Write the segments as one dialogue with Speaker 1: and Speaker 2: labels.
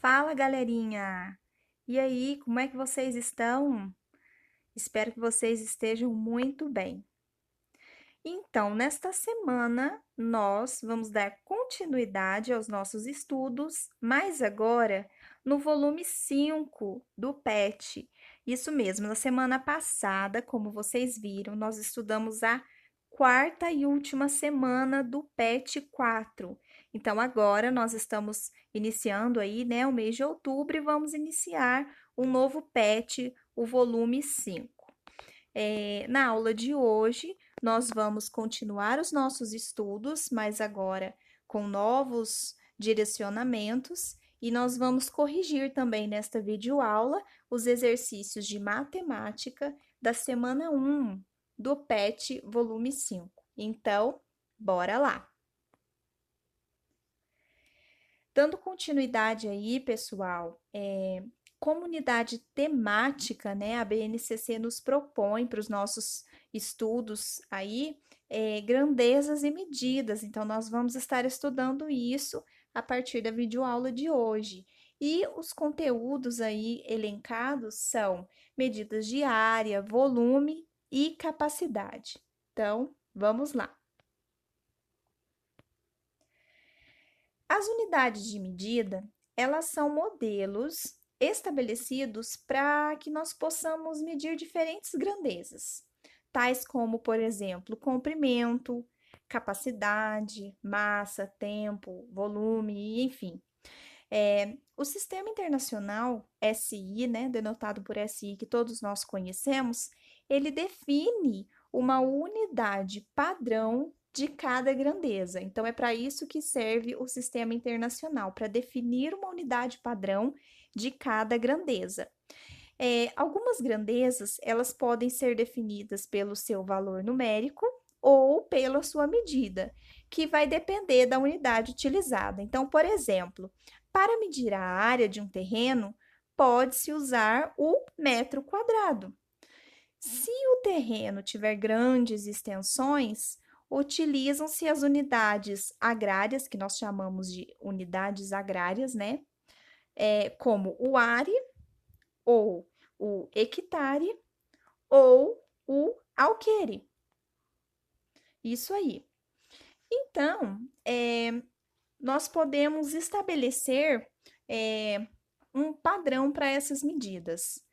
Speaker 1: Fala, galerinha! E aí, como é que vocês estão? Espero que vocês estejam muito bem. Então, nesta semana, nós vamos dar continuidade aos nossos estudos, mas agora no volume 5 do PET. Isso mesmo, na semana passada, como vocês viram, nós estudamos a quarta e última semana do PET 4. Então, agora nós estamos iniciando aí, né, o mês de outubro e vamos iniciar um novo PET, o volume 5. Na aula de hoje, nós vamos continuar os nossos estudos, mas agora com novos direcionamentos, e nós vamos corrigir também nesta videoaula os exercícios de matemática da semana 1 do PET volume 5. Então, bora lá! Dando continuidade aí, pessoal, como unidade temática, né, a BNCC nos propõe para os nossos estudos aí, grandezas e medidas. Então, nós vamos estar estudando isso a partir da videoaula de hoje. E os conteúdos aí elencados são medidas de área, volume e capacidade. Então, vamos lá. As unidades de medida, elas são modelos estabelecidos para que nós possamos medir diferentes grandezas, tais como, por exemplo, comprimento, capacidade, massa, tempo, volume, enfim. O Sistema Internacional SI, né, denotado por SI, que todos nós conhecemos, ele define uma unidade padrão de cada grandeza. Então, é para isso que serve o Sistema Internacional, para definir uma unidade padrão de cada grandeza. Algumas grandezas, elas podem ser definidas pelo seu valor numérico ou pela sua medida, que vai depender da unidade utilizada. Então, por exemplo, para medir a área de um terreno, pode-se usar o metro quadrado. Se o terreno tiver grandes extensões, utilizam-se as unidades agrárias, que nós chamamos de unidades agrárias, né? Como o are, ou o hectare, ou o alqueire. Isso aí. Então, nós podemos estabelecer um padrão para essas medidas.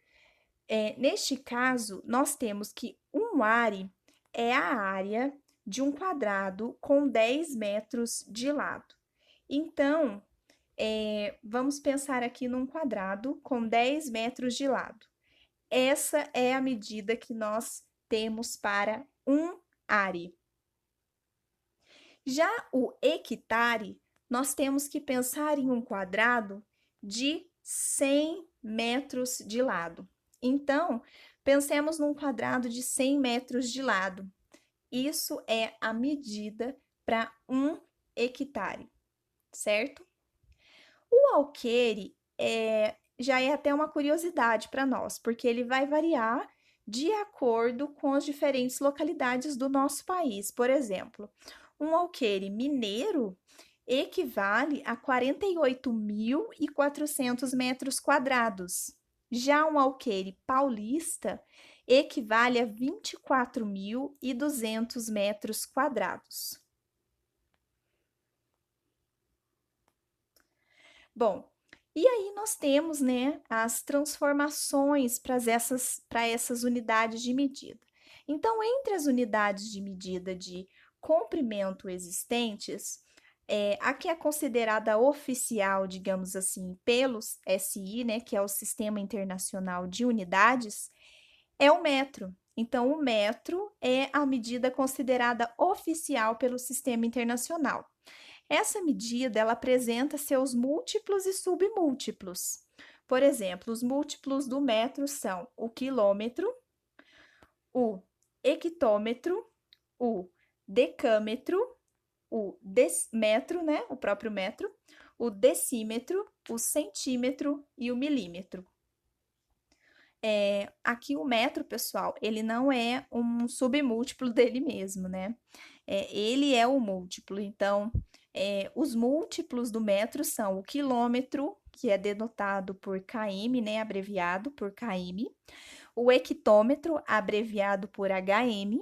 Speaker 1: Neste caso, nós temos que um are é a área de um quadrado com 10 metros de lado. Então, vamos pensar aqui num quadrado com 10 metros de lado. Essa é a medida que nós temos para um are. Já o hectare, nós temos que pensar em um quadrado de 100 metros de lado. Então, pensemos num quadrado de 100 metros de lado. Isso é a medida para um hectare, certo? O alqueire já é até uma curiosidade para nós, porque ele vai variar de acordo com as diferentes localidades do nosso país. Por exemplo, um alqueire mineiro equivale a 48.400 metros quadrados. Já um alqueire paulista equivale a 24.200 metros quadrados. Bom, e aí nós temos, né, as transformações para essas unidades de medida. Então, entre as unidades de medida de comprimento existentes, a que é considerada oficial, digamos assim, pelos SI, né, que é o Sistema Internacional de Unidades, é o metro. Então, o metro é a medida considerada oficial pelo Sistema Internacional. Essa medida, ela apresenta seus múltiplos e submúltiplos. Por exemplo, os múltiplos do metro são o quilômetro, o hectômetro, o decâmetro, o metro, né? O próprio metro, o decímetro, o centímetro e o milímetro. Aqui o metro, pessoal, ele não é um submúltiplo dele mesmo, né? Ele é o múltiplo. Então, os múltiplos do metro são o quilômetro, que é denotado por km, né, abreviado por km, o hectômetro, abreviado por hm,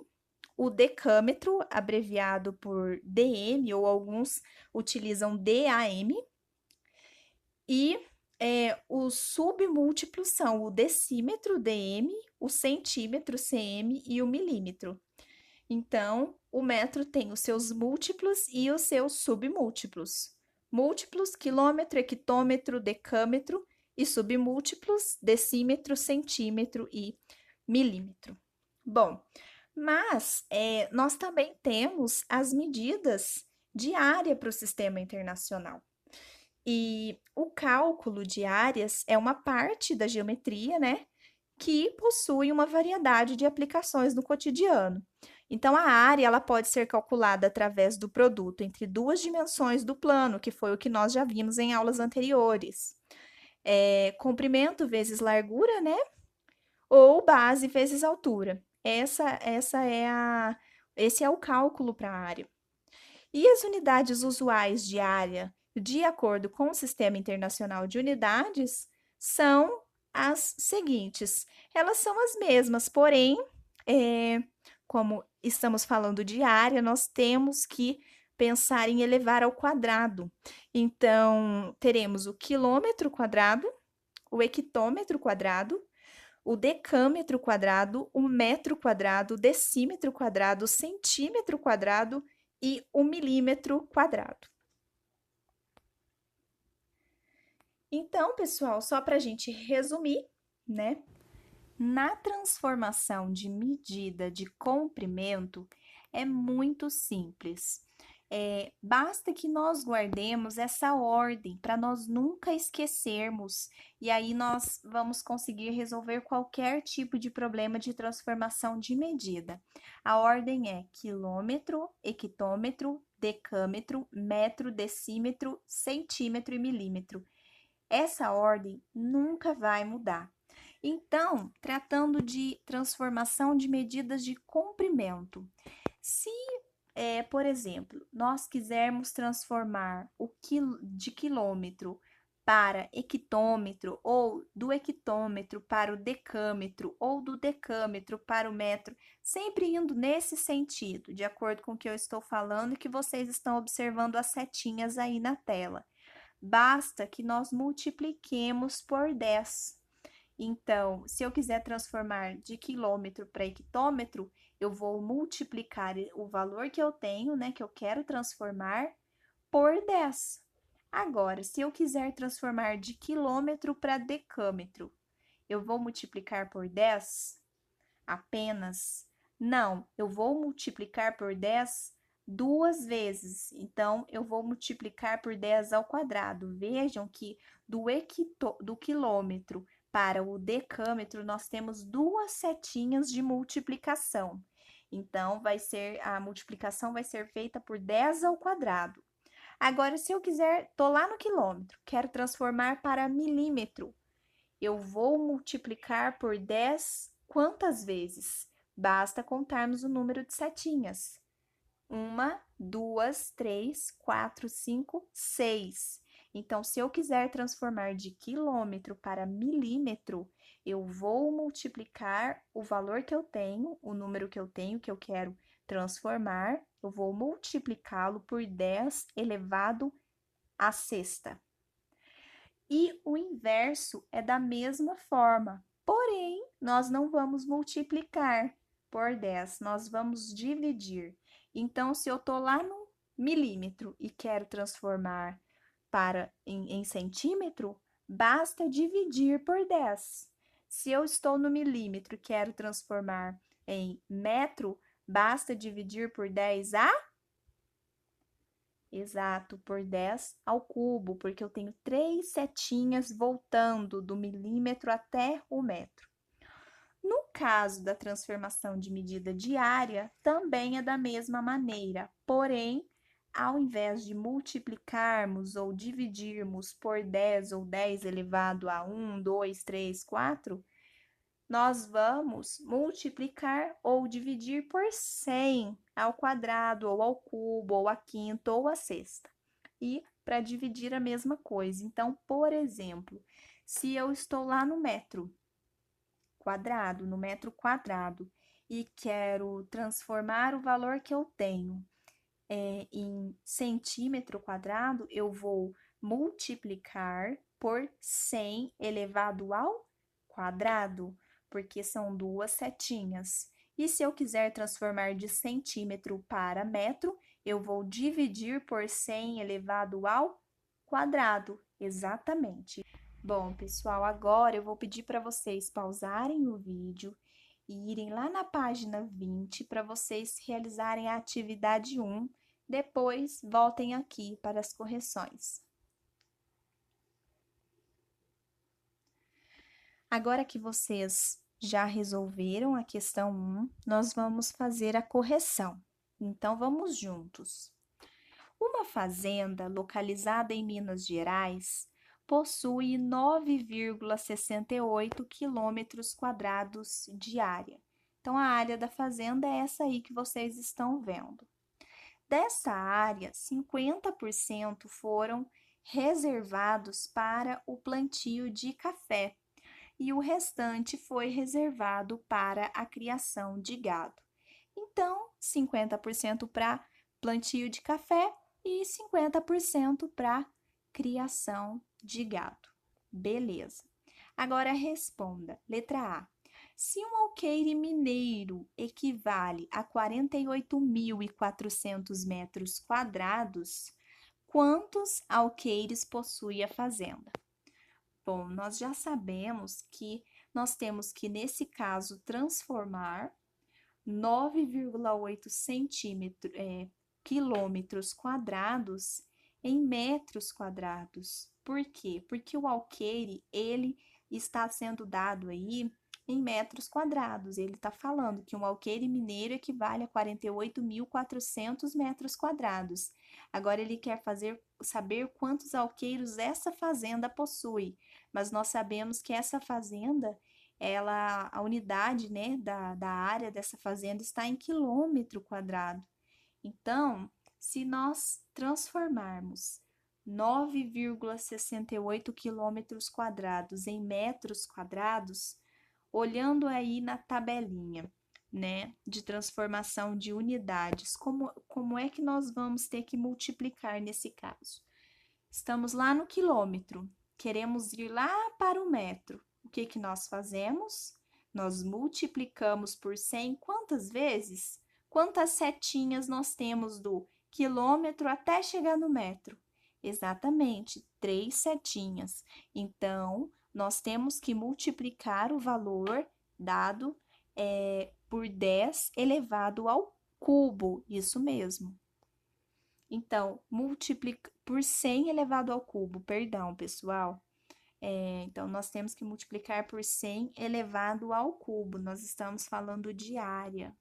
Speaker 1: o decâmetro, abreviado por dm, ou alguns utilizam DAM, e os submúltiplos são o decímetro, dm, o centímetro, cm, e o milímetro. Então, o metro tem os seus múltiplos e os seus submúltiplos. Múltiplos, quilômetro, hectômetro, decâmetro, e submúltiplos, decímetro, centímetro e milímetro. Bom, mas nós também temos as medidas de área para o sistema internacional. E o cálculo de áreas é uma parte da geometria, né, que possui uma variedade de aplicações no cotidiano. Então, a área ela pode ser calculada através do produto entre duas dimensões do plano, que foi o que nós já vimos em aulas anteriores. Comprimento vezes largura, né? Ou base vezes altura. Esse é o cálculo para a área. E as unidades usuais de área, de acordo com o Sistema Internacional de Unidades, são as seguintes. Elas são as mesmas, porém, como estamos falando de área, nós temos que pensar em elevar ao quadrado. Então, teremos o quilômetro quadrado, o hectômetro quadrado, o decâmetro quadrado, o metro quadrado, o decímetro quadrado, o centímetro quadrado e o milímetro quadrado. Então, pessoal, só para a gente resumir, né? Na transformação de medida de comprimento, é muito simples. Basta que nós guardemos essa ordem para nós nunca esquecermos, e aí nós vamos conseguir resolver qualquer tipo de problema de transformação de medida. A ordem é quilômetro, hectômetro, decâmetro, metro, decímetro, centímetro e milímetro. Essa ordem nunca vai mudar. Então, tratando de transformação de medidas de comprimento, se por exemplo, nós quisermos transformar de quilômetro para hectômetro, ou do hectômetro para o decâmetro, ou do decâmetro para o metro, sempre indo nesse sentido, de acordo com o que eu estou falando e que vocês estão observando as setinhas aí na tela. Basta que nós multipliquemos por 10. Então, se eu quiser transformar de quilômetro para hectômetro, eu vou multiplicar o valor que eu tenho, né, que eu quero transformar, por 10. Agora, se eu quiser transformar de quilômetro para decâmetro, eu vou multiplicar por 10 apenas? Não, eu vou multiplicar por 10 duas vezes. Então, eu vou multiplicar por 10 ao quadrado. Vejam que do quilômetro para o decâmetro, nós temos duas setinhas de multiplicação. Então, a multiplicação vai ser feita por 10 ao quadrado. Agora, se eu quiser, tô lá no quilômetro, quero transformar para milímetro, eu vou multiplicar por 10 quantas vezes? Basta contarmos o número de setinhas. 1, 2, 3, 4, 5, 6. Então, se eu quiser transformar de quilômetro para milímetro, eu vou multiplicar o valor que eu tenho, o número que eu tenho, que eu quero transformar, eu vou multiplicá-lo por 10 elevado à sexta. E o inverso é da mesma forma, porém, nós não vamos multiplicar por 10, nós vamos dividir. Então, se eu estou lá no milímetro e quero transformar em centímetro, basta dividir por 10. Se eu estou no milímetro e quero transformar em metro, basta dividir por 10 Exato, por 10 ao cubo, porque eu tenho 3 setinhas voltando do milímetro até o metro. No caso da transformação de medida diária, também é da mesma maneira, porém, ao invés de multiplicarmos ou dividirmos por 10 ou 10 elevado a 1, 2, 3, 4, nós vamos multiplicar ou dividir por 100 ao quadrado, ou ao cubo, ou à quinta, ou à sexta. E para dividir a mesma coisa. Então, por exemplo, se eu estou lá no metro quadrado, e quero transformar o valor que eu tenho em centímetro quadrado, eu vou multiplicar por 100 elevado ao quadrado, porque são duas setinhas. E se eu quiser transformar de centímetro para metro, eu vou dividir por 100 elevado ao quadrado, exatamente. Bom, pessoal, agora eu vou pedir para vocês pausarem o vídeo e irem lá na página 20 para vocês realizarem a atividade 1. Depois, voltem aqui para as correções. Agora que vocês já resolveram a questão 1, nós vamos fazer a correção. Então, vamos juntos. Uma fazenda localizada em Minas Gerais possui 9,68 quilômetros quadrados de área. Então, a área da fazenda é essa aí que vocês estão vendo. Dessa área, 50% foram reservados para o plantio de café e o restante foi reservado para a criação de gado. Então, 50% para plantio de café e 50% para criação de gado. Beleza. Agora responda. Letra A. Se um alqueire mineiro equivale a 48.400 metros quadrados, quantos alqueires possui a fazenda? Bom, nós já sabemos que nós temos que, nesse caso, transformar 9,8 quilômetros quadrados em metros quadrados. Por quê? Porque o alqueire, ele está sendo dado aí em metros quadrados. Ele está falando que um alqueire mineiro equivale a 48.400 metros quadrados. Agora, ele quer saber quantos alqueiros essa fazenda possui. Mas nós sabemos que essa fazenda, a unidade, né, da área dessa fazenda está em quilômetro quadrado. Então, se nós transformarmos 9,68 quilômetros quadrados em metros quadrados, olhando aí na tabelinha, né, de transformação de unidades, como é que nós vamos ter que multiplicar nesse caso? Estamos lá no quilômetro, queremos ir lá para o metro. O que que nós fazemos? Nós multiplicamos por 100 quantas vezes? Quantas setinhas nós temos do quilômetro até chegar no metro? Exatamente, 3 setinhas. Então, nós temos que multiplicar o valor dado por 10 elevado ao cubo, isso mesmo. Então, multiplica por 100 elevado ao cubo, perdão, pessoal. Então, nós temos que multiplicar por 100 elevado ao cubo, nós estamos falando de área.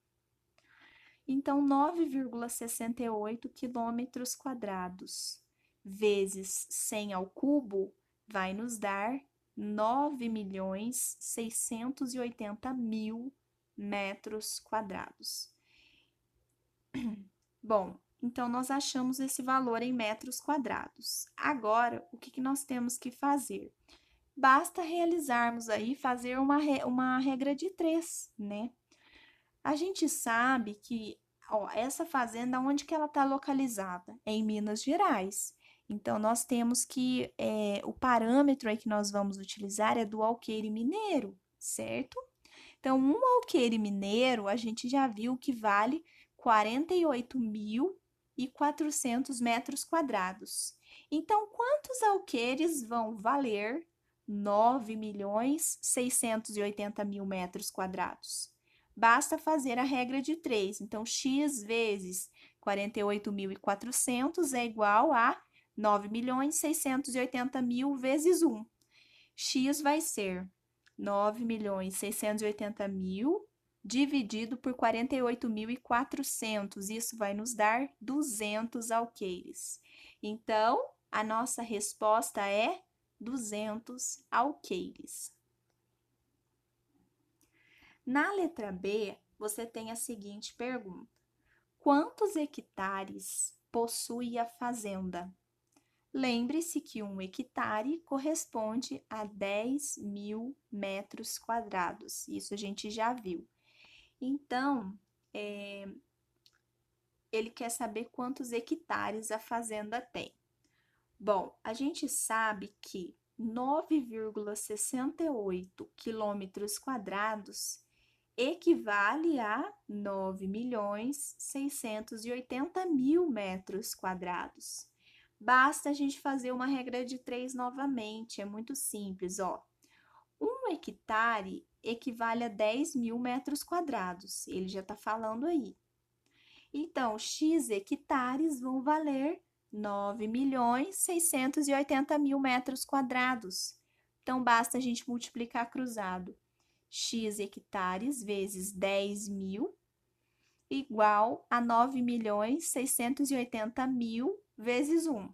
Speaker 1: Então, 9,68 quilômetros quadrados vezes 100 ao cubo vai nos dar 9.680.000 metros quadrados. Bom, então nós achamos esse valor em metros quadrados. Agora, o que nós temos que fazer? Basta realizarmos aí, fazer uma regra de 3, né? A gente sabe que, ó, essa fazenda, onde que ela está localizada? É em Minas Gerais. Então, nós temos que, o parâmetro aí que nós vamos utilizar é do alqueire mineiro, certo? Então, um alqueire mineiro, a gente já viu que vale 48.400 metros quadrados. Então, quantos alqueires vão valer 9.680.000 metros quadrados? Basta fazer a regra de 3. Então, x vezes 48.400 é igual a 9.680.000 vezes 1. X vai ser 9.680.000 dividido por 48.400. Isso vai nos dar 200 alqueires. Então, a nossa resposta é 200 alqueires. Na letra B, você tem a seguinte pergunta: quantos hectares possui a fazenda? Lembre-se que 1 hectare corresponde a 10.000 metros quadrados. Isso a gente já viu. Então, ele quer saber quantos hectares a fazenda tem. Bom, a gente sabe que 9,68 quilômetros quadrados equivale a 9.680.000 metros quadrados. Basta a gente fazer uma regra de 3 novamente, é muito simples, ó. 1 hectare equivale a 10.000 metros quadrados, ele já está falando aí. Então, x hectares vão valer 9.680.000 metros quadrados. Então, basta a gente multiplicar cruzado. X hectares vezes 10.000 igual a 9.680.000 vezes 1.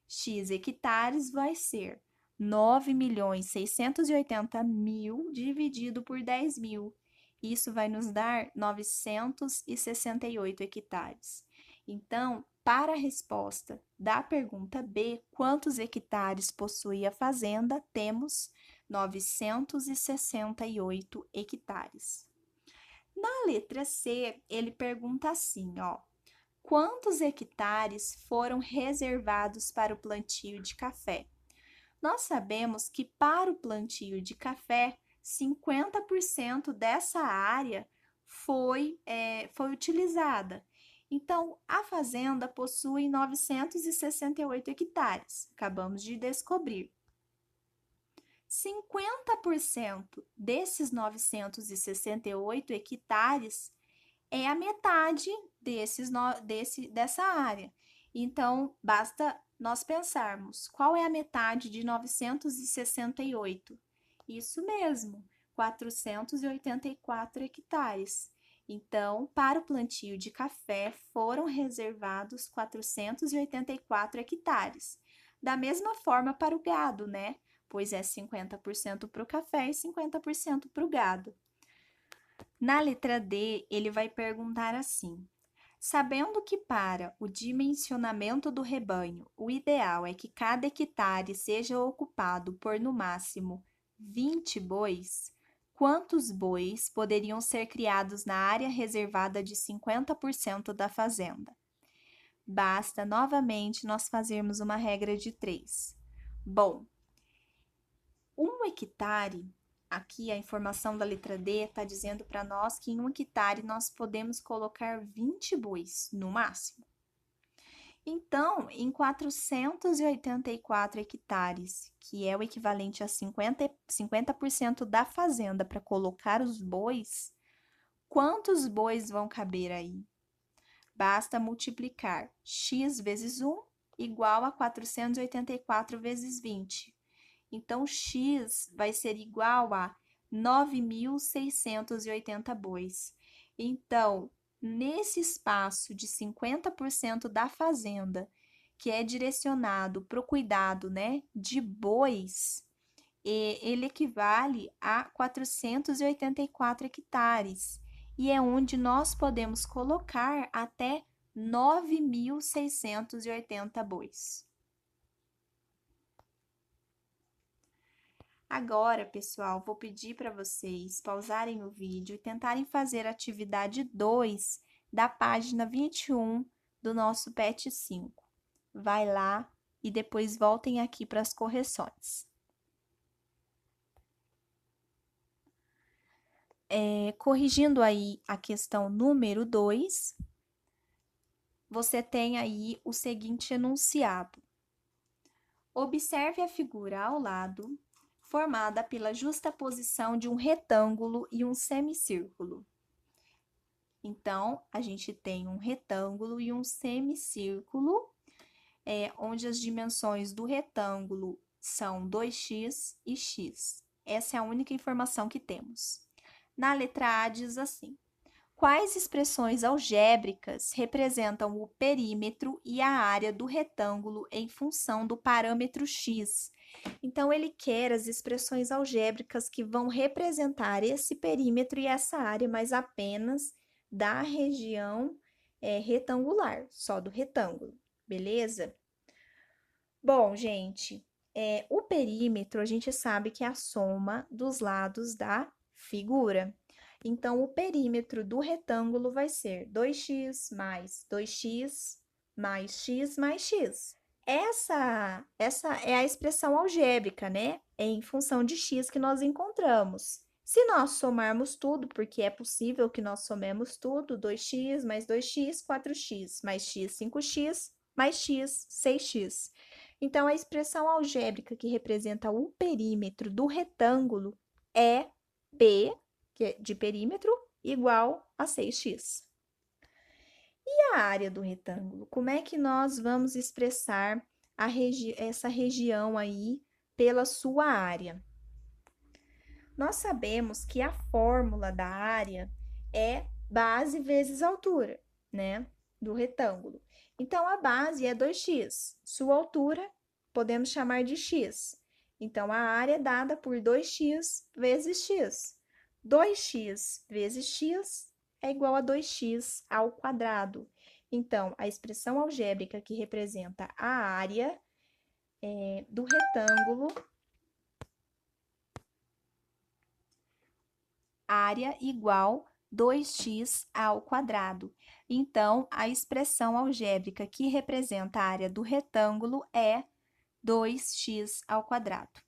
Speaker 1: X hectares vai ser 9.680.000 dividido por 10.000. Isso vai nos dar 968 hectares. Então, para a resposta da pergunta B, quantos hectares possui a fazenda? Temos 968 hectares. Na letra C, ele pergunta assim, ó: quantos hectares foram reservados para o plantio de café? Nós sabemos que para o plantio de café, 50% dessa área foi utilizada. Então, a fazenda possui 968 hectares, acabamos de descobrir. 50% desses 968 hectares é a metade dessa área. Então, basta nós pensarmos, qual é a metade de 968? Isso mesmo, 484 hectares. Então, para o plantio de café, foram reservados 484 hectares. Da mesma forma para o gado, né? Pois é 50% para o café e 50% para o gado. Na letra D, ele vai perguntar assim: sabendo que para o dimensionamento do rebanho, o ideal é que cada hectare seja ocupado por no máximo 20 bois, quantos bois poderiam ser criados na área reservada de 50% da fazenda? Basta novamente nós fazermos uma regra de 3. Bom, 1 hectare, aqui a informação da letra D está dizendo para nós que em 1 hectare nós podemos colocar 20 bois, no máximo. Então, em 484 hectares, que é o equivalente a 50% da fazenda para colocar os bois, quantos bois vão caber aí? Basta multiplicar x vezes 1 igual a 484 vezes 20. Então, x vai ser igual a 9.680 bois. Então, nesse espaço de 50% da fazenda, que é direcionado para o cuidado, né, de bois, ele equivale a 484 hectares. E é onde nós podemos colocar até 9.680 bois. Agora, pessoal, vou pedir para vocês pausarem o vídeo e tentarem fazer a atividade 2 da página 21 do nosso PET 5. Vai lá e depois voltem aqui para as correções. Corrigindo aí a questão número 2, você tem aí o seguinte enunciado. Observe a figura ao lado, formada pela justaposição de um retângulo e um semicírculo. Então, a gente tem um retângulo e um semicírculo, onde as dimensões do retângulo são 2x e x. Essa é a única informação que temos. Na letra A diz assim: quais expressões algébricas representam o perímetro e a área do retângulo em função do parâmetro x? Então, ele quer as expressões algébricas que vão representar esse perímetro e essa área, mas apenas da região retangular, só do retângulo, beleza? Bom, gente, o perímetro a gente sabe que é a soma dos lados da figura. Então, o perímetro do retângulo vai ser 2x mais 2x mais x mais x. Essa é a expressão algébrica, né? É em função de x que nós encontramos. Se nós somarmos tudo, porque é possível que nós somemos tudo, 2x mais 2x, 4x, mais x, 5x, mais x, 6x. Então, a expressão algébrica que representa o perímetro do retângulo é P, que é de perímetro, igual a 6x. E a área do retângulo? Como é que nós vamos expressar essa região aí pela sua área? Nós sabemos que a fórmula da área é base vezes altura, né? Do retângulo. Então, a base é 2x. Sua altura podemos chamar de x. Então, a área é dada por 2x vezes x. 2x vezes x é igual a 2x ao quadrado. Então, a expressão algébrica que representa a área do retângulo, área igual 2x ao quadrado. Então, a expressão algébrica que representa a área do retângulo é 2x ao quadrado.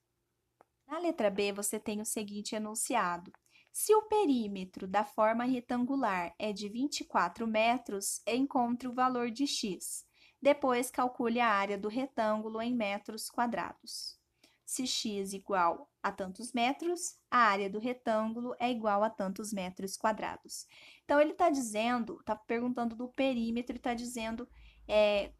Speaker 1: Na letra B, você tem o seguinte enunciado. Se o perímetro da forma retangular é de 24 metros, encontre o valor de x. Depois, calcule a área do retângulo em metros quadrados. Se x igual a tantos metros, a área do retângulo é igual a tantos metros quadrados. Então, ele está dizendo, está perguntando do perímetro e está dizendo,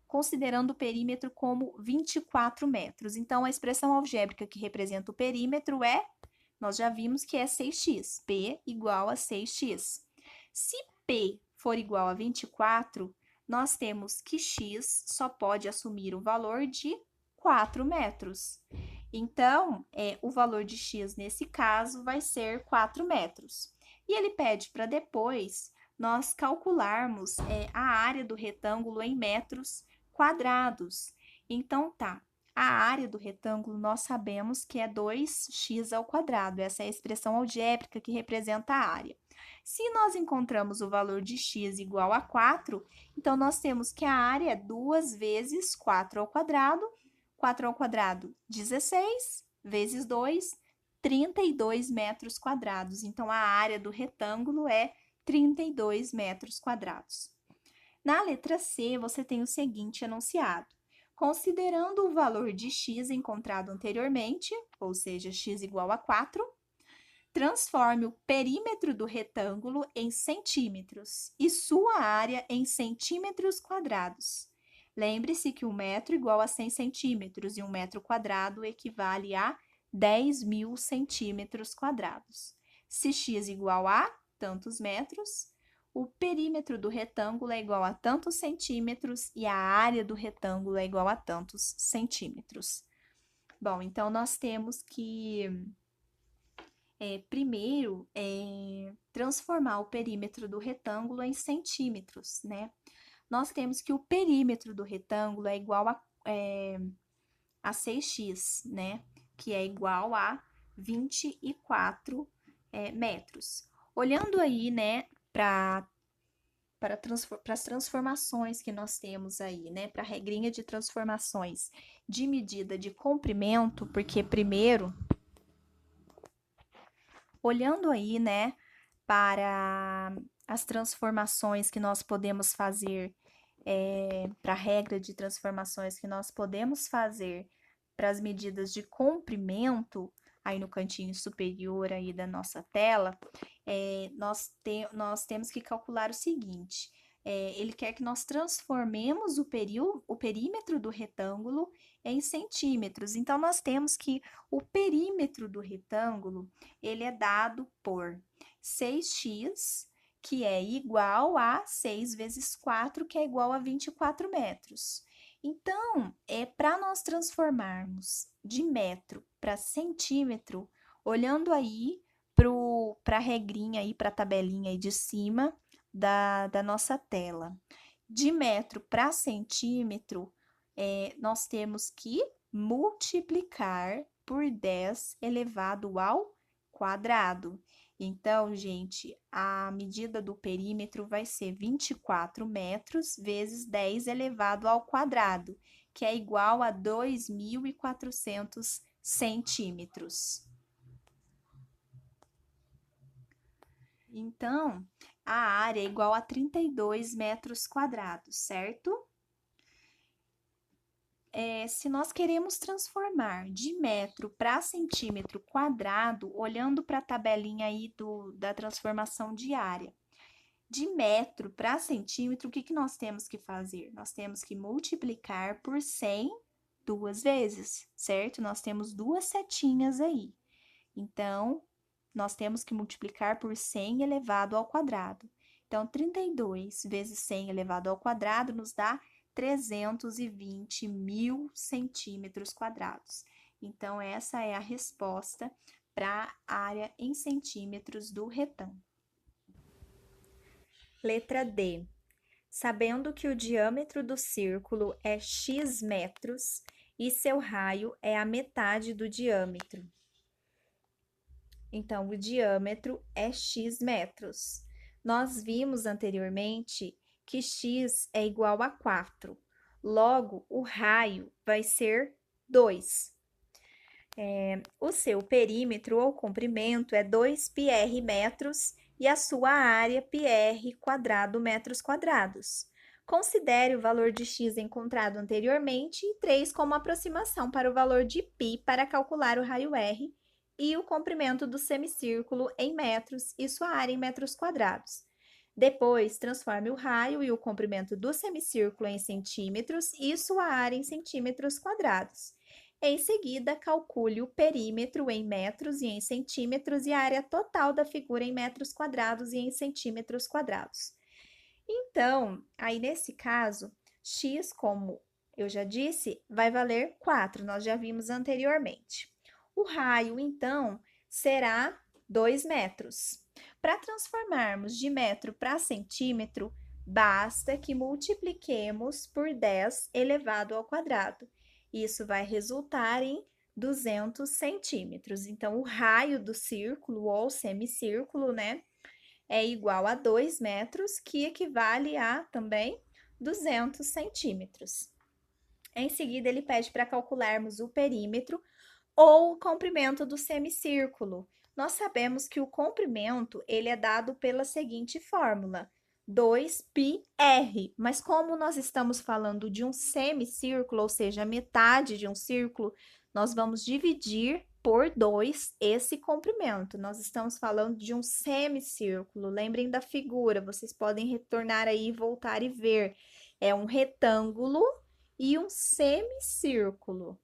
Speaker 1: considerando o perímetro como 24 metros. Então, a expressão algébrica que representa o perímetro nós já vimos que é 6x, P igual a 6x. Se P for igual a 24, nós temos que x só pode assumir o valor de 4 metros. Então, o valor de x nesse caso vai ser 4 metros. E ele pede para depois nós calcularmos a área do retângulo em metros quadrados. Então, tá. A área do retângulo nós sabemos que é 2x ao quadrado. Essa é a expressão algébrica que representa a área. Se nós encontramos o valor de x igual a 4, então nós temos que a área é 2 vezes 4 ao quadrado. 4 ao quadrado, 16, vezes 2, 32 metros quadrados. Então, a área do retângulo é 32 metros quadrados. Na letra C, você tem o seguinte enunciado. Considerando o valor de x encontrado anteriormente, ou seja, x igual a 4, transforme o perímetro do retângulo em centímetros e sua área em centímetros quadrados. Lembre-se que 1 metro igual a 100 centímetros e 1 metro quadrado equivale a 10.000 centímetros quadrados. Se x igual a tantos metros, o perímetro do retângulo é igual a tantos centímetros e a área do retângulo é igual a tantos centímetros. Bom, então nós temos que primeiro transformar o perímetro do retângulo em centímetros, né? Nós temos que o perímetro do retângulo é igual a 6x, né? Que é igual a 24 metros. Olhando aí, né, para as transformações que nós temos aí, né? Para a regrinha de transformações de medida de comprimento, porque primeiro, olhando aí, né, para as transformações que nós podemos fazer, para a regra de transformações que nós podemos fazer para as medidas de comprimento, aí no cantinho superior aí da nossa tela, nós temos que calcular o seguinte, ele quer que nós transformemos o perímetro do retângulo em centímetros. Então, nós temos que o perímetro do retângulo, ele é dado por 6x, que é igual a 6 vezes 4, que é igual a 24 metros. Então, para nós transformarmos de metro para centímetro, olhando aí para a regrinha aí, para a tabelinha aí de cima da nossa tela. De metro para centímetro, nós temos que multiplicar por 10 elevado ao quadrado. Então, gente, a medida do perímetro vai ser 24 metros vezes 10 elevado ao quadrado, que é igual a 2.400 centímetros. Então, a área é igual a 32 metros quadrados, certo? Se nós queremos transformar de metro para centímetro quadrado, olhando para a tabelinha aí da transformação de área, de metro para centímetro, o que nós temos que fazer? Nós temos que multiplicar por 100 duas vezes, certo? Nós temos duas setinhas aí. Então, nós temos que multiplicar por 100 elevado ao quadrado. Então, 32 vezes 100 elevado ao quadrado nos dá 320 mil centímetros quadrados. Então, essa é a resposta para a área em centímetros do retângulo. Letra D. Sabendo que o diâmetro do círculo é x metros e seu raio é a metade do diâmetro. Então, o diâmetro é x metros. Nós vimos anteriormente que x é igual a 4. Logo, o raio vai ser 2. O seu perímetro ou comprimento é 2πr metros e a sua área πr quadrado metros quadrados. Considere o valor de x encontrado anteriormente e 3 como aproximação para o valor de π para calcular o raio r e o comprimento do semicírculo em metros e sua área em metros quadrados. Depois, transforme o raio e o comprimento do semicírculo em centímetros e sua área em centímetros quadrados. Em seguida, calcule o perímetro em metros e em centímetros e a área total da figura em metros quadrados e em centímetros quadrados. Então, aí nesse caso, x, como eu já disse, vai valer 4, nós já vimos anteriormente. O raio, então, será 2 metros. Para transformarmos de metro para centímetro, basta que multipliquemos por 10 elevado ao quadrado. Isso vai resultar em 200 centímetros. Então, o raio do círculo ou semicírculo, né, é igual a 2 metros, que equivale a também 200 centímetros. Em seguida, ele pede para calcularmos o perímetro ou o comprimento do semicírculo. Nós sabemos que o comprimento ele é dado pela seguinte fórmula: 2πr. Mas como nós estamos falando de um semicírculo, ou seja, metade de um círculo, nós vamos dividir por 2 esse comprimento. Nós estamos falando de um semicírculo. Lembrem da figura, vocês podem retornar aí, voltar e ver. É um retângulo e um semicírculo.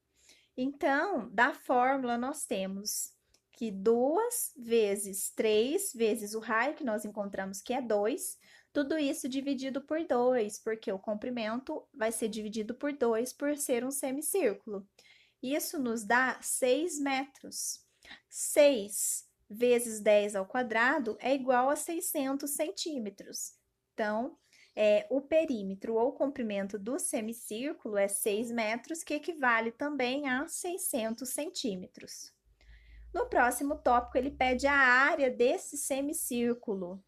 Speaker 1: Então, da fórmula, nós temos que 2 vezes 3 vezes o raio que nós encontramos, que é 2, tudo isso dividido por 2, porque o comprimento vai ser dividido por 2 por ser um semicírculo. Isso nos dá 6 metros. 6 vezes 10 ao quadrado é igual a 600 centímetros. Então, o perímetro ou comprimento do semicírculo é 6 metros, que equivale também a 600 centímetros. No próximo tópico, ele pede a área desse semicírculo.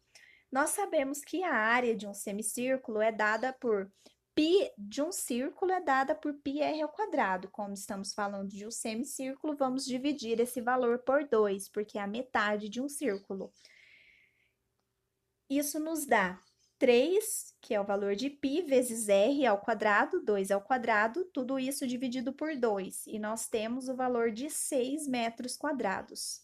Speaker 1: Nós sabemos que a área de um semicírculo é dada por π de um círculo é dada por πr ao quadrado. Como estamos falando de um semicírculo, vamos dividir esse valor por 2, porque é a metade de um círculo. Isso nos dá 3, que é o valor de π, vezes r ao quadrado, 2 ao quadrado, tudo isso dividido por 2, e nós temos o valor de 6 metros quadrados.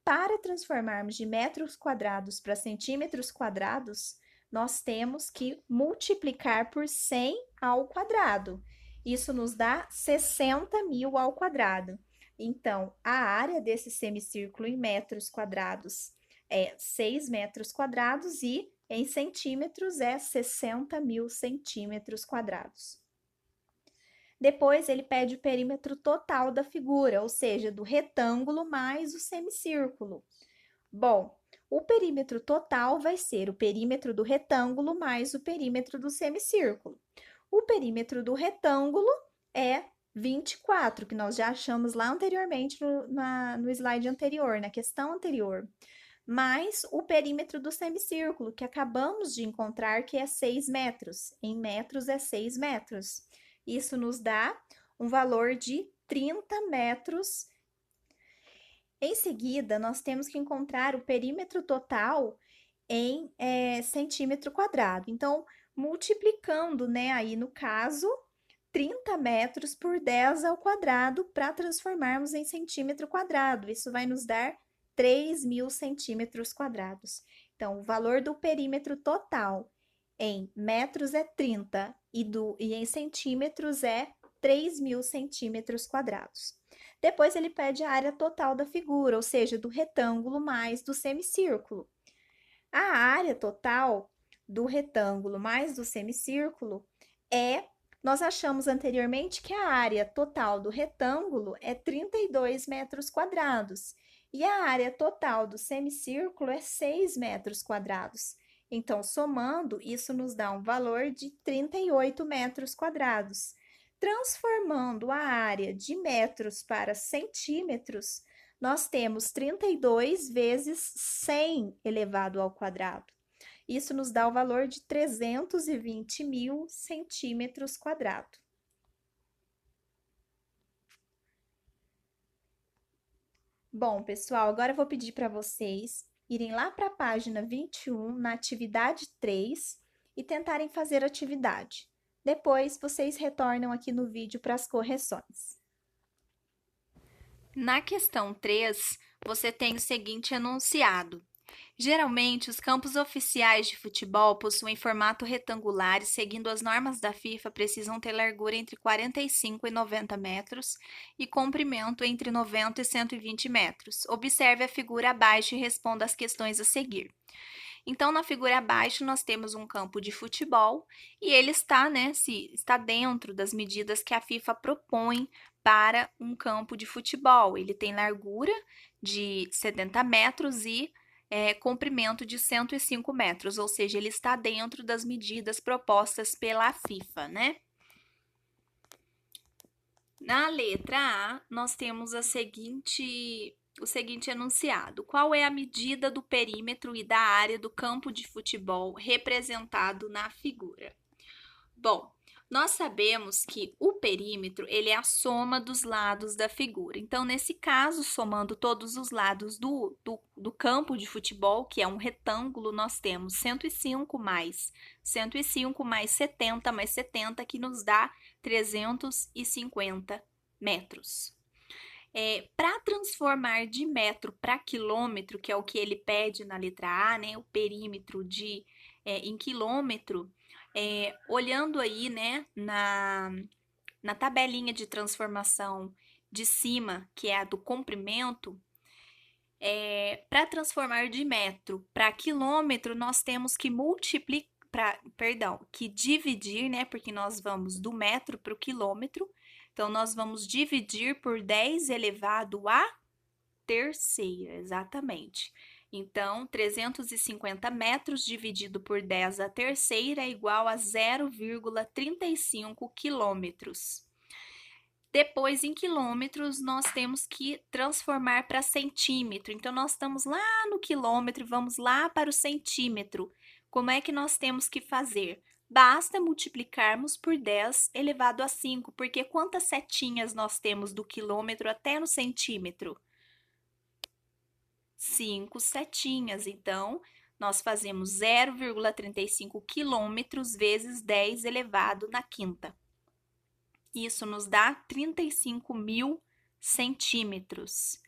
Speaker 1: Para transformarmos de metros quadrados para centímetros quadrados, nós temos que multiplicar por 100 ao quadrado. Isso nos dá 60.000 ao quadrado. Então, a área desse semicírculo em metros quadrados é 6 metros quadrados e em centímetros é 60.000 centímetros quadrados. Depois, ele pede o perímetro total da figura, ou seja, do retângulo mais o semicírculo. Bom, o perímetro total vai ser o perímetro do retângulo mais o perímetro do semicírculo. O perímetro do retângulo é 24, que nós já achamos lá anteriormente no slide anterior, na questão anterior. Mais o perímetro do semicírculo, que acabamos de encontrar, que é 6 metros. Em metros é 6 metros. Isso nos dá um valor de 30 metros. Em seguida, nós temos que encontrar o perímetro total em centímetro quadrado. Então, multiplicando, né, aí no caso, 30 metros por 10 ao quadrado para transformarmos em centímetro quadrado. Isso vai nos dar 3.000 centímetros quadrados. Então, o valor do perímetro total em metros é 30 e em centímetros é 3.000 centímetros quadrados. Depois ele pede a área total da figura, ou seja, do retângulo mais do semicírculo. A área total do retângulo mais do semicírculo nós achamos anteriormente que a área total do retângulo é 32 metros quadrados e a área total do semicírculo é 6 metros quadrados. Então, somando, isso nos dá um valor de 38 metros quadrados. Transformando a área de metros para centímetros, nós temos 32 vezes 100 elevado ao quadrado. Isso nos dá o valor de 320.000 centímetros quadrados. Bom, pessoal, agora eu vou pedir para vocês irem lá para a página 21, na atividade 3, e tentarem fazer a atividade. Depois, vocês retornam aqui no vídeo para as correções.
Speaker 2: Na questão 3, você tem o seguinte enunciado. Geralmente, os campos oficiais de futebol possuem formato retangular e, seguindo as normas da FIFA, precisam ter largura entre 45 e 90 metros e comprimento entre 90 e 120 metros. Observe a figura abaixo e responda às questões a seguir. Então, na figura abaixo, nós temos um campo de futebol e ele está, está dentro das medidas que a FIFA propõe para um campo de futebol. Ele tem largura de 70 metros e comprimento de 105 metros, ou seja, ele está dentro das medidas propostas pela FIFA, né? Na letra A, nós temos o seguinte enunciado. Qual é a medida do perímetro e da área do campo de futebol representado na figura? Bom, nós sabemos que o perímetro ele é a soma dos lados da figura. Então, nesse caso, somando todos os lados do campo de futebol, que é um retângulo, nós temos 105 mais 105 mais 70, que nos dá 350 metros. Para transformar de metro para quilômetro, que é o que ele pede na letra A, né, o perímetro em quilômetro, olhando aí, né, na tabelinha de transformação de cima, que é a do comprimento, para transformar de metro para quilômetro, nós temos que que dividir, né, porque nós vamos do metro para o quilômetro, então nós vamos dividir por 10 elevado a terceira, exatamente. Então, 350 metros dividido por 10 a terceira é igual a 0,35 quilômetros. Depois, em quilômetros, nós temos que transformar para centímetro. Então, nós estamos lá no quilômetro e vamos lá para o centímetro. Como é que nós temos que fazer? Basta multiplicarmos por 10 elevado a 5, porque quantas setinhas nós temos do quilômetro até no centímetro? 5 setinhas. Então, nós fazemos 0,35 quilômetros vezes 10 elevado na quinta. Isso nos dá 35.000 centímetros.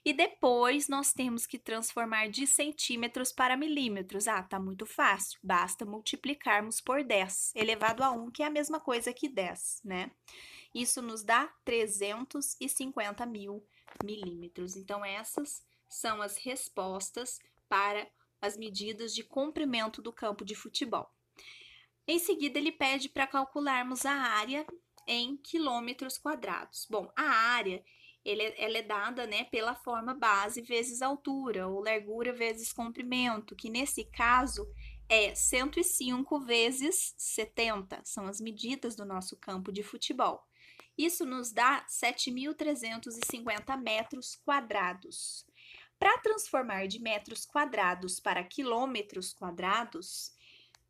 Speaker 2: E depois nós temos que transformar de centímetros para milímetros. Ah, tá muito fácil. Basta multiplicarmos por 10 elevado a 1, que é a mesma coisa que 10, né? Isso nos dá 350.000 milímetros. Então, essas são as respostas para as medidas de comprimento do campo de futebol. Em seguida, ele pede para calcularmos a área em quilômetros quadrados. Bom, a área ela é dada, né, pela forma base vezes altura, ou largura vezes comprimento, que nesse caso é 105 vezes 70, são as medidas do nosso campo de futebol. Isso nos dá 7.350 metros quadrados. Para transformar de metros quadrados para quilômetros quadrados,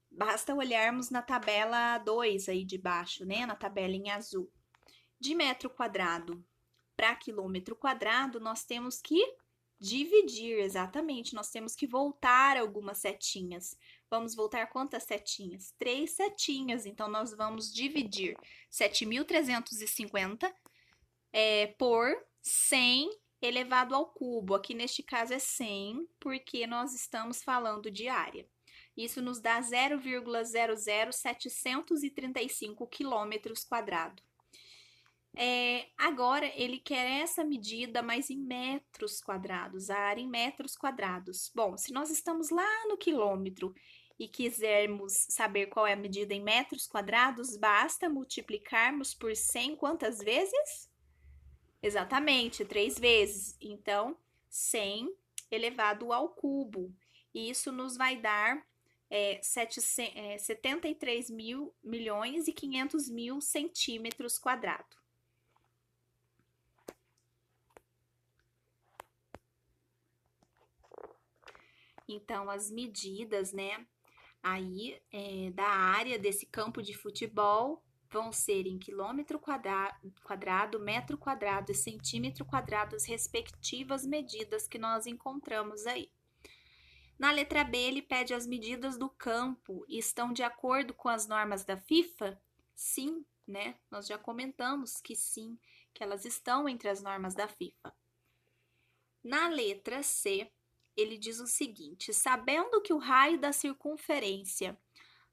Speaker 2: basta olharmos na tabela 2 aí de baixo, né? Na tabela em azul. De metro quadrado para quilômetro quadrado, nós temos que dividir, exatamente. Nós temos que voltar algumas setinhas. Vamos voltar quantas setinhas? 3 setinhas. Então, nós vamos dividir 7.350 por 100 elevado ao cubo. Aqui neste caso é 100, porque nós estamos falando de área. Isso nos dá 0,00735 quilômetros quadrados. Agora, ele quer essa medida, mas em metros quadrados, a área em metros quadrados. Bom, se nós estamos lá no quilômetro e quisermos saber qual é a medida em metros quadrados, basta multiplicarmos por 100 quantas vezes? Exatamente, 3 vezes. Então, 100 elevado ao cubo. E isso nos vai dar 73 mil milhões e 500 mil centímetros quadrados. Então, as medidas, né, aí da área desse campo de futebol vão ser em quilômetro quadrado, metro quadrado e centímetro quadrado, as respectivas medidas que nós encontramos aí. Na letra B, ele pede as medidas do campo e estão de acordo com as normas da FIFA? Sim, né? Nós já comentamos que sim, que elas estão entre as normas da FIFA. Na letra C, ele diz o seguinte: sabendo que o raio da circunferência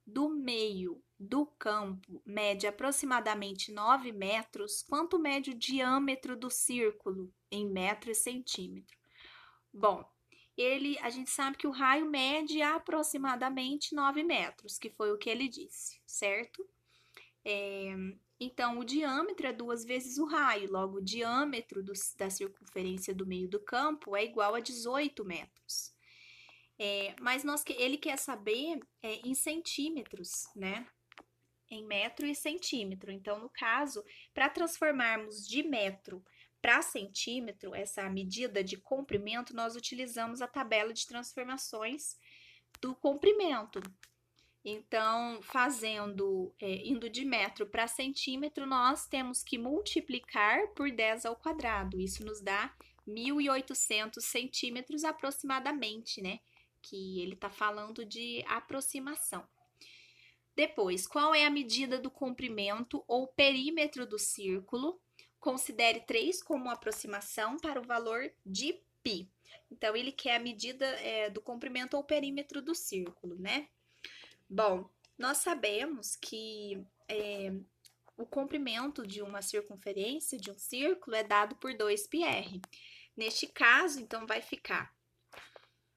Speaker 2: do meio do campo mede aproximadamente 9 metros, quanto mede o diâmetro do círculo em metro e centímetro? Bom, a gente sabe que o raio mede aproximadamente 9 metros, que foi o que ele disse, certo? Então, o diâmetro é 2 vezes o raio, logo o diâmetro da circunferência do meio do campo é igual a 18 metros. Mas ele quer saber em centímetros, né? Em metro e centímetro. Então, no caso, para transformarmos de metro para centímetro, essa medida de comprimento, nós utilizamos a tabela de transformações do comprimento. Então, indo de metro para centímetro, nós temos que multiplicar por 10 ao quadrado. Isso nos dá 1.800 centímetros aproximadamente, né? Que ele está falando de aproximação. Depois, qual é a medida do comprimento ou perímetro do círculo? Considere 3 como aproximação para o valor de π. Então, ele quer a medida do comprimento ou perímetro do círculo, né? Bom, nós sabemos que o comprimento de uma circunferência, de um círculo, é dado por 2πr. Neste caso, então, vai ficar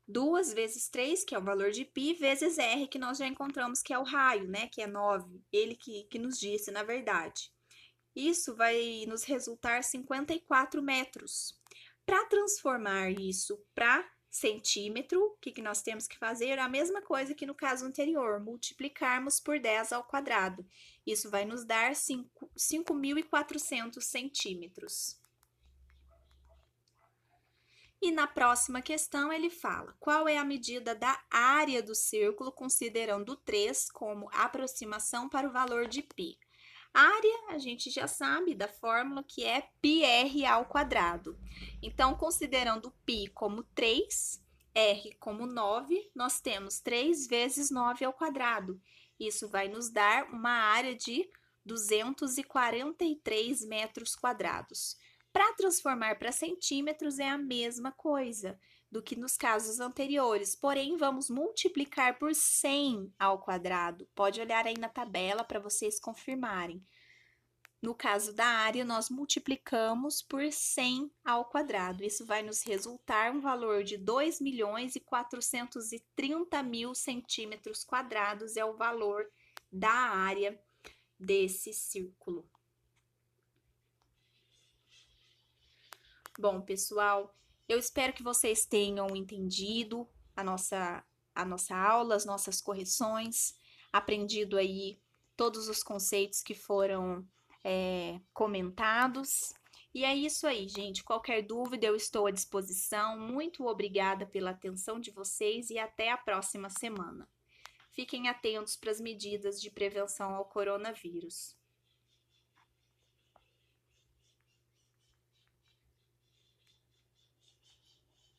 Speaker 2: 2 vezes 3, que é o valor de π, vezes r, que nós já encontramos que é o raio, né? Que é 9, ele que nos disse, na verdade. Isso vai nos resultar 54 metros. Para transformar isso para centímetro, o que nós temos que fazer? A mesma coisa que no caso anterior, multiplicarmos por 10 ao quadrado. Isso vai nos dar 5.400 centímetros. E na próxima questão ele fala: qual é a medida da área do círculo, considerando 3 como aproximação para o valor de π? Área, a gente já sabe da fórmula que é πr ao quadrado. Então, considerando π como 3, r como 9, nós temos 3 vezes 9 ao quadrado. Isso vai nos dar uma área de 243 metros quadrados. Para transformar para centímetros é a mesma coisa do que nos casos anteriores, porém vamos multiplicar por 100 ao quadrado. Pode olhar aí na tabela para vocês confirmarem. No caso da área, nós multiplicamos por 100 ao quadrado. Isso vai nos resultar um valor de 2.430.000 centímetros quadrados, é o valor da área desse círculo. Bom, pessoal, eu espero que vocês tenham entendido a nossa aula, as nossas correções, aprendido aí todos os conceitos que foram comentados. E é isso aí, gente. Qualquer dúvida, eu estou à disposição. Muito obrigada pela atenção de vocês e até a próxima semana. Fiquem atentos para as medidas de prevenção ao coronavírus.